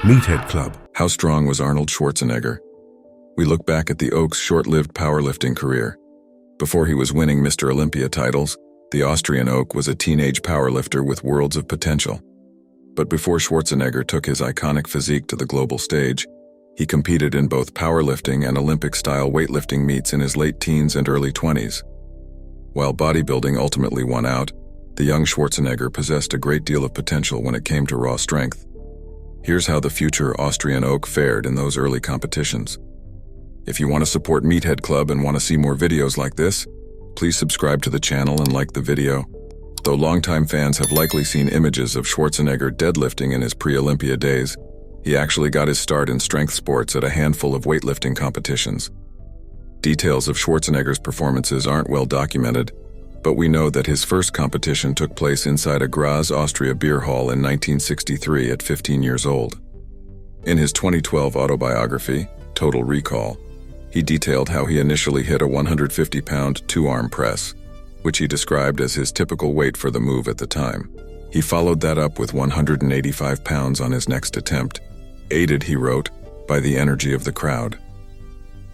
Meathead Club. How strong was Arnold Schwarzenegger? We look back at the Oak's short-lived powerlifting career. Before he was winning Mr. Olympia titles, the Austrian Oak was a teenage powerlifter with worlds of potential. But before Schwarzenegger took his iconic physique to the global stage, he competed in both powerlifting and Olympic-style weightlifting meets in his late teens and early 20s. While bodybuilding ultimately won out, the young Schwarzenegger possessed a great deal of potential when it came to raw strength. Here's how the future Austrian Oak fared in those early competitions. If you want to support Meathead Club and want to see more videos like this, please subscribe to the channel and like the video. Though longtime fans have likely seen images of Schwarzenegger deadlifting in his pre-Olympia days, he actually got his start in strength sports at a handful of weightlifting competitions. Details of Schwarzenegger's performances aren't well documented, but we know that his first competition took place inside a Graz, Austria beer hall in 1963 at 15 years old. In his 2012 autobiography, Total Recall, he detailed how he initially hit a 150-pound two-arm press, which he described as his typical weight for the move at the time. He followed that up with 185 pounds on his next attempt, aided, he wrote, by the energy of the crowd.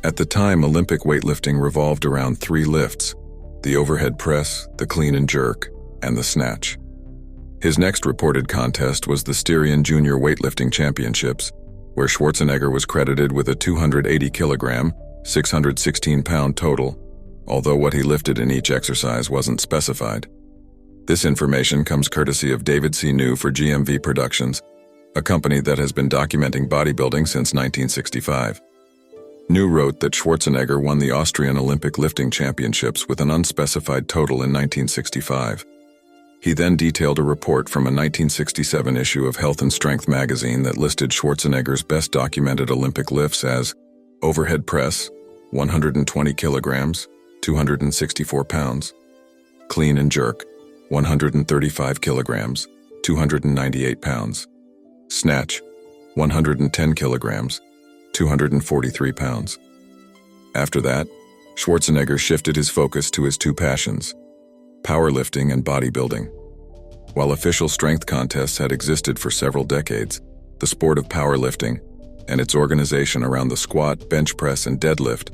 At the time, Olympic weightlifting revolved around three lifts: the overhead press, the clean and jerk, and the snatch. His next reported contest was the Styrian Junior Weightlifting Championships, where Schwarzenegger was credited with a 280-kilogram, 616-pound total, although what he lifted in each exercise wasn't specified. This information comes courtesy of David C. New for GMV Productions, a company that has been documenting bodybuilding since 1965. New wrote that Schwarzenegger won the Austrian Olympic Lifting Championships with an unspecified total in 1965. He then detailed a report from a 1967 issue of Health and Strength magazine that listed Schwarzenegger's best documented Olympic lifts as overhead press, 120 kilograms, 264 pounds, clean and jerk, 135 kilograms, 298 pounds, snatch, 110 kilograms, 243 pounds. After that, Schwarzenegger shifted his focus to his two passions, powerlifting and bodybuilding. While official strength contests had existed for several decades, the sport of powerlifting, and its organization around the squat, bench press, and deadlift,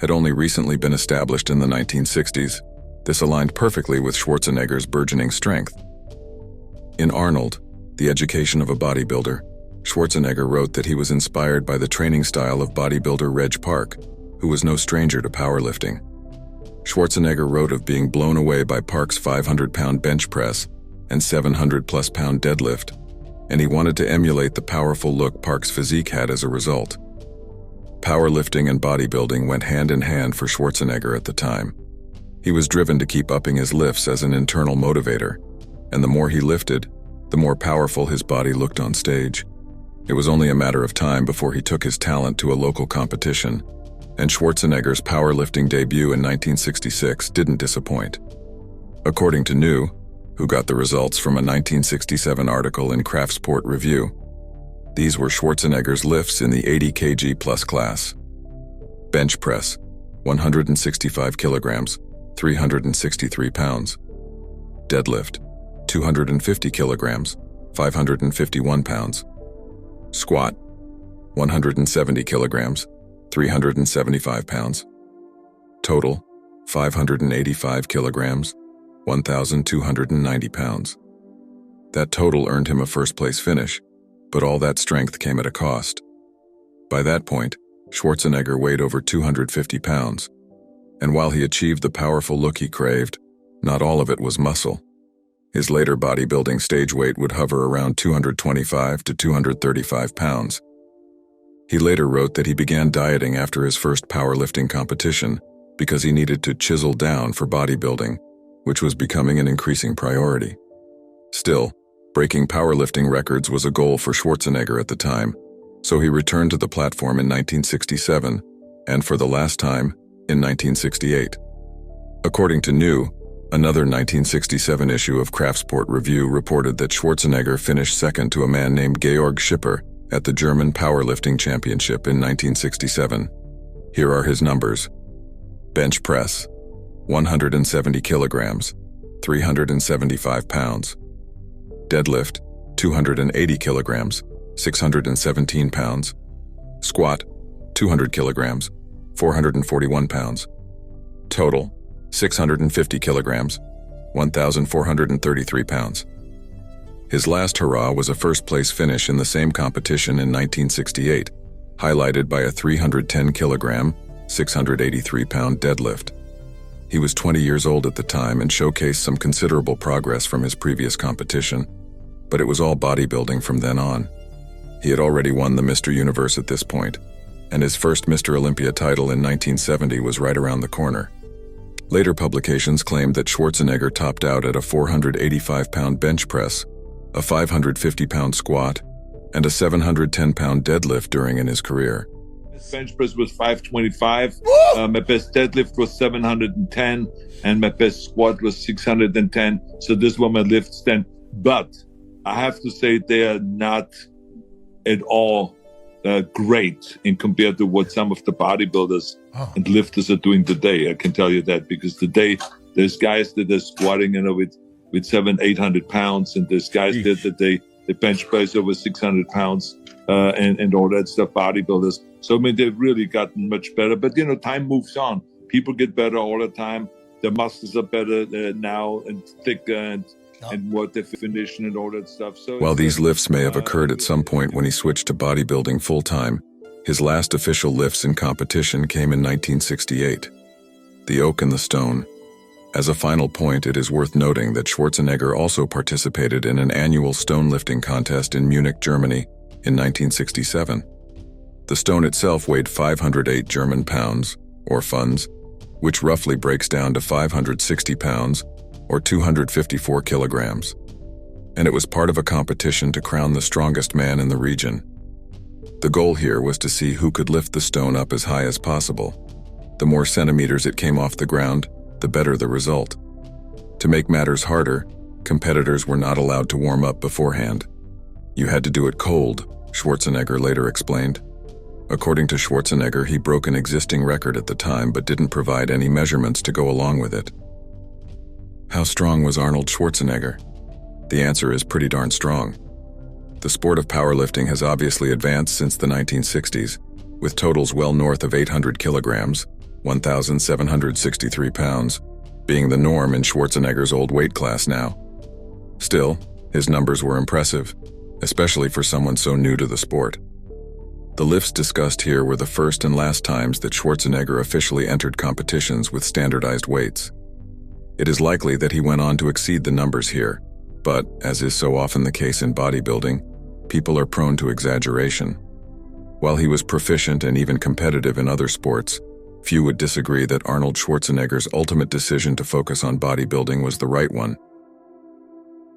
had only recently been established in the 1960s. This aligned perfectly with Schwarzenegger's burgeoning strength. In Arnold, The Education of a Bodybuilder, Schwarzenegger wrote that he was inspired by the training style of bodybuilder Reg Park, who was no stranger to powerlifting. Schwarzenegger wrote of being blown away by Park's 500-pound bench press and 700-plus-pound deadlift, and he wanted to emulate the powerful look Park's physique had as a result. Powerlifting and bodybuilding went hand in hand for Schwarzenegger at the time. He was driven to keep upping his lifts as an internal motivator, and the more he lifted, the more powerful his body looked on stage. It was only a matter of time before he took his talent to a local competition, and Schwarzenegger's powerlifting debut in 1966 didn't disappoint. According to New, who got the results from a 1967 article in Craft Sport Review, these were Schwarzenegger's lifts in the 80 kg plus class. Bench press, 165 kilograms, 363 pounds. Deadlift, 250 kilograms, 551 pounds. Squat, 170 kilograms, 375 pounds. Total, 585 kilograms, 1,290 pounds. That total earned him a first-place finish, but all that strength came at a cost. By that point, Schwarzenegger weighed over 250 pounds, and while he achieved the powerful look he craved, not all of it was muscle. His later bodybuilding stage weight would hover around 225 to 235 pounds. He later wrote that he began dieting after his first powerlifting competition because he needed to chisel down for bodybuilding, which was becoming an increasing priority. Still, breaking powerlifting records was a goal for Schwarzenegger at the time, so he returned to the platform in 1967, and for the last time, in 1968. According to New, another 1967 issue of Craft Sport Review reported that Schwarzenegger finished second to a man named Georg Schipper at the German Powerlifting Championship in 1967. Here are his numbers. Bench press, 170 kilograms, 375 pounds. Deadlift, 280 kilograms, 617 pounds. Squat, 200 kilograms, 441 pounds. Total, 650 kilograms, 1,433 pounds. His last hurrah was a first-place finish in the same competition in 1968, highlighted by a 310-kilogram, 683-pound deadlift. He was 20 years old at the time and showcased some considerable progress from his previous competition, but it was all bodybuilding from then on. He had already won the Mr. Universe at this point, and his first Mr. Olympia title in 1970 was right around the corner. Later publications claimed that Schwarzenegger topped out at a 485-pound bench press, a 550-pound squat, and a 710-pound deadlift during in his career. His bench press was 525, my best deadlift was 710, and my best squat was 610. So this were my lifts then. But I have to say they are not at all great in compared to what some of the bodybuilders and lifters are doing today. I can tell you that, because today there's guys that are squatting, with 700-800 pounds, and there's guys that they bench press over 600 pounds and all that stuff, bodybuilders. So, I mean, they've really gotten much better. But, time moves on. People get better all the time. Their muscles are better now and thicker and more definition and all that stuff. So while these lifts may have occurred at some point when he switched to bodybuilding full-time, his last official lifts in competition came in 1968. The Oak and the Stone. As a final point, it is worth noting that Schwarzenegger also participated in an annual stone lifting contest in Munich, Germany, in 1967. The stone itself weighed 508 German pounds, or funds, which roughly breaks down to 560 pounds, or 254 kilograms. And it was part of a competition to crown the strongest man in the region. The goal here was to see who could lift the stone up as high as possible. The more centimeters it came off the ground, the better the result. To make matters harder, competitors were not allowed to warm up beforehand. You had to do it cold, Schwarzenegger later explained. According to Schwarzenegger, he broke an existing record at the time but didn't provide any measurements to go along with it. How strong was Arnold Schwarzenegger? The answer is pretty darn strong. The sport of powerlifting has obviously advanced since the 1960s, with totals well north of 800 kilograms, 1,763 pounds, being the norm in Schwarzenegger's old weight class now. Still, his numbers were impressive, especially for someone so new to the sport. The lifts discussed here were the first and last times that Schwarzenegger officially entered competitions with standardized weights. It is likely that he went on to exceed the numbers here, but, as is so often the case in bodybuilding, people are prone to exaggeration. While he was proficient and even competitive in other sports, few would disagree that Arnold Schwarzenegger's ultimate decision to focus on bodybuilding was the right one,